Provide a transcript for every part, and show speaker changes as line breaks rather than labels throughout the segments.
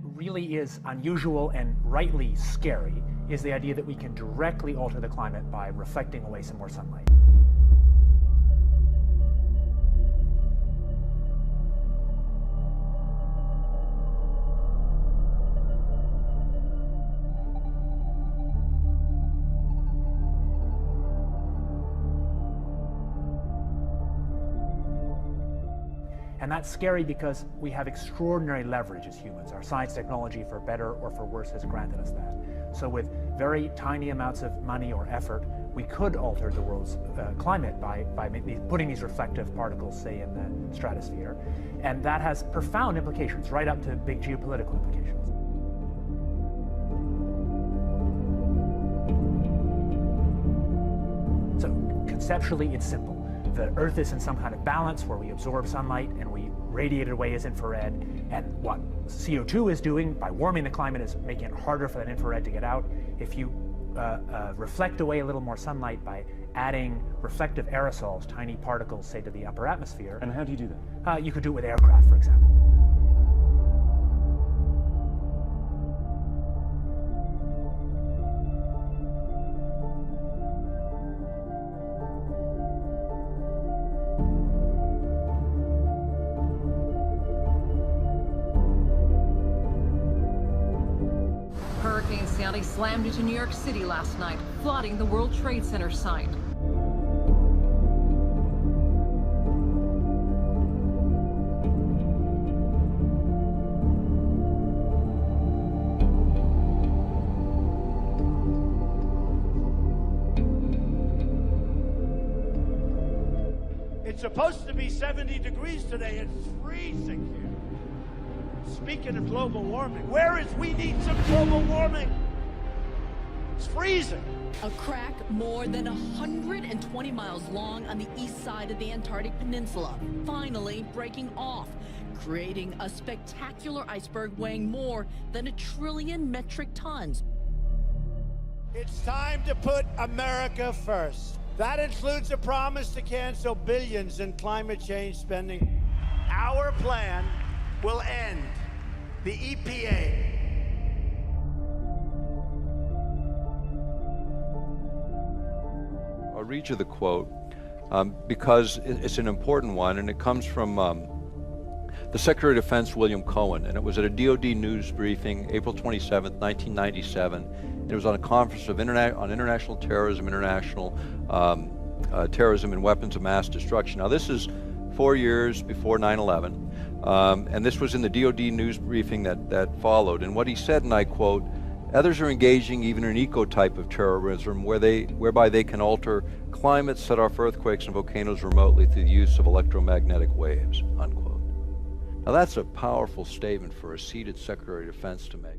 really is unusual and rightly scary is the idea that we can directly alter the climate by reflecting away some more sunlight. And that's scary because we have extraordinary leverage as humans. Our science technology, for better or for worse, has granted us that. So with very tiny amounts of money or effort, we could alter the world's climate by putting these reflective particles, say, in the stratosphere. And that has profound implications, right up to big geopolitical implications. So conceptually, it's simple. The Earth is in some kind of balance where we absorb sunlight and we radiate it away as infrared. And what CO2 is doing by warming the climate is making it harder for that infrared to get out. If you reflect away a little more sunlight by adding reflective aerosols, tiny particles, say, to the upper atmosphere.
And how do you do that?
You could do it with aircraft, for example.
Hurricane Sandy slammed into New York City last night, flooding the World Trade Center site.
It's supposed to be 70 degrees today. It's freezing here. Speaking of global warming, we need some global warming. It's freezing.
A crack more than 120 miles long on the east side of the Antarctic Peninsula, finally breaking off, creating a spectacular iceberg weighing more than 1 trillion metric tons.
It's time to put America first. That includes a promise to cancel billions in climate change spending. Our plan will end the EPA.
I'll read you the quote because it's an important one, and it comes from the Secretary of Defense, William Cohen, and it was at a DoD news briefing, April 27th, 1997. It was on a conference on international terrorism, terrorism and weapons of mass destruction. Now, this is 4 years before 9/11. And this was in the DoD news briefing that followed. And what he said, and I quote, "Others are engaging even in an eco-type of terrorism whereby they can alter climate, set off earthquakes and volcanoes remotely through the use of electromagnetic waves," unquote. Now that's a powerful statement for a seated Secretary of Defense to make.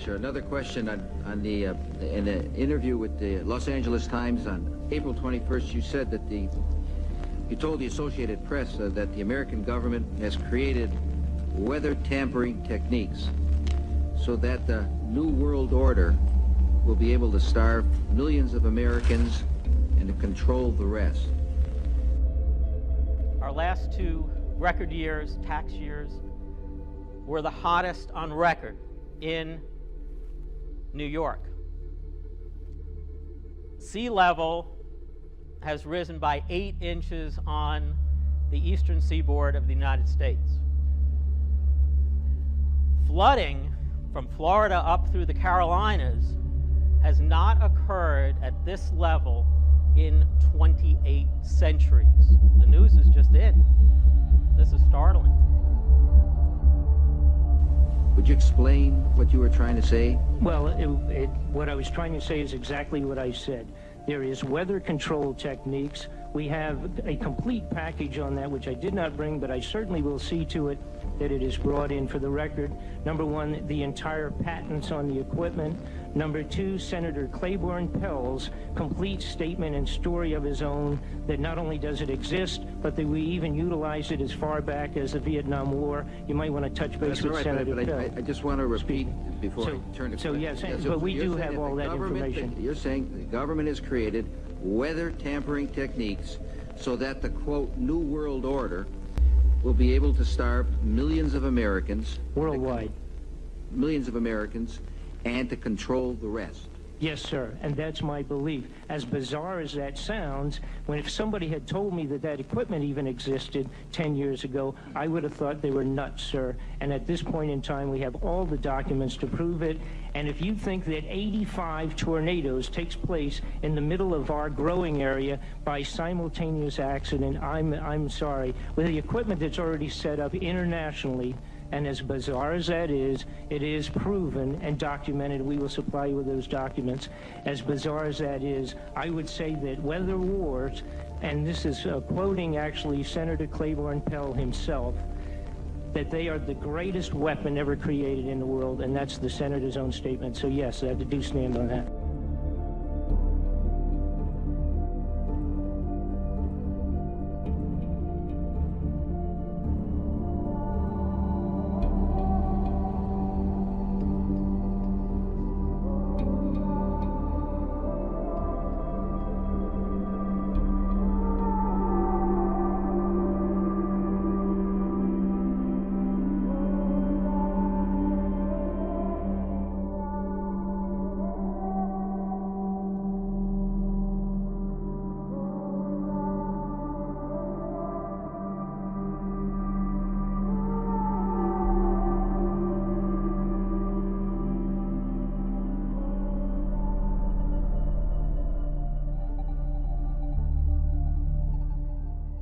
Sure. Another question on the in an interview with the Los Angeles Times on April 21st, you said that you told the Associated Press that the American government has created weather tampering techniques so that the New World Order will be able to starve millions of Americans and to control the rest.
Our last 2 record years, tax years, were the hottest on record in New York. Sea level has risen by 8 inches on the eastern seaboard of the United States. Flooding from Florida up through the Carolinas has not occurred at this level in 28 centuries. The news is just in. This is startling.
Would you explain what you were trying to say?
Well, what I was trying to say is exactly what I said. There is weather control techniques. We have a complete package on that, which I did not bring, but I certainly will see to it that it is brought in for the record. Number one, the entire patents on the equipment. Number two, Senator Claiborne Pell's complete statement and story of his own that not only does it exist, but that we even utilize it as far back as the Vietnam War. You might want to touch base with Senator Pell.
I just want to repeat before I turn to
So yes, but we do have all that information.
You're saying the government has created weather tampering techniques so that the, quote, New World Order will be able to starve millions of Americans.
Worldwide.
Millions of Americans, and to control the rest.
Yes, sir, and that's my belief. As bizarre as that sounds, if somebody had told me that that equipment even existed 10 years ago, I would have thought they were nuts, sir. And at this point in time, we have all the documents to prove it. And if you think that 85 tornadoes takes place in the middle of our growing area by simultaneous accident, I'm sorry. With the equipment that's already set up internationally, and as bizarre as that is, it is proven and documented. We will supply you with those documents. As bizarre as that is, I would say that weather wars, and this is quoting actually Senator Claiborne Pell himself, that they are the greatest weapon ever created in the world, and that's the senator's own statement. So yes, I do stand on that.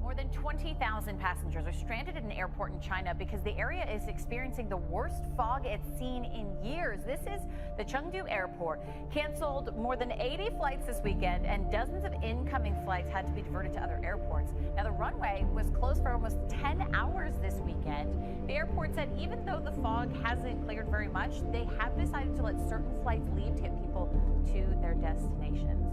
More than 20,000 passengers are stranded at an airport in China because the area is experiencing the worst fog it's seen in years. This is the Chengdu airport. Canceled more than 80 flights this weekend, and dozens of incoming flights had to be diverted to other airports. Now, the runway was closed for almost 10 hours this weekend. The airport said even though the fog hasn't cleared very much, they have decided to let certain flights leave to get people to their destinations.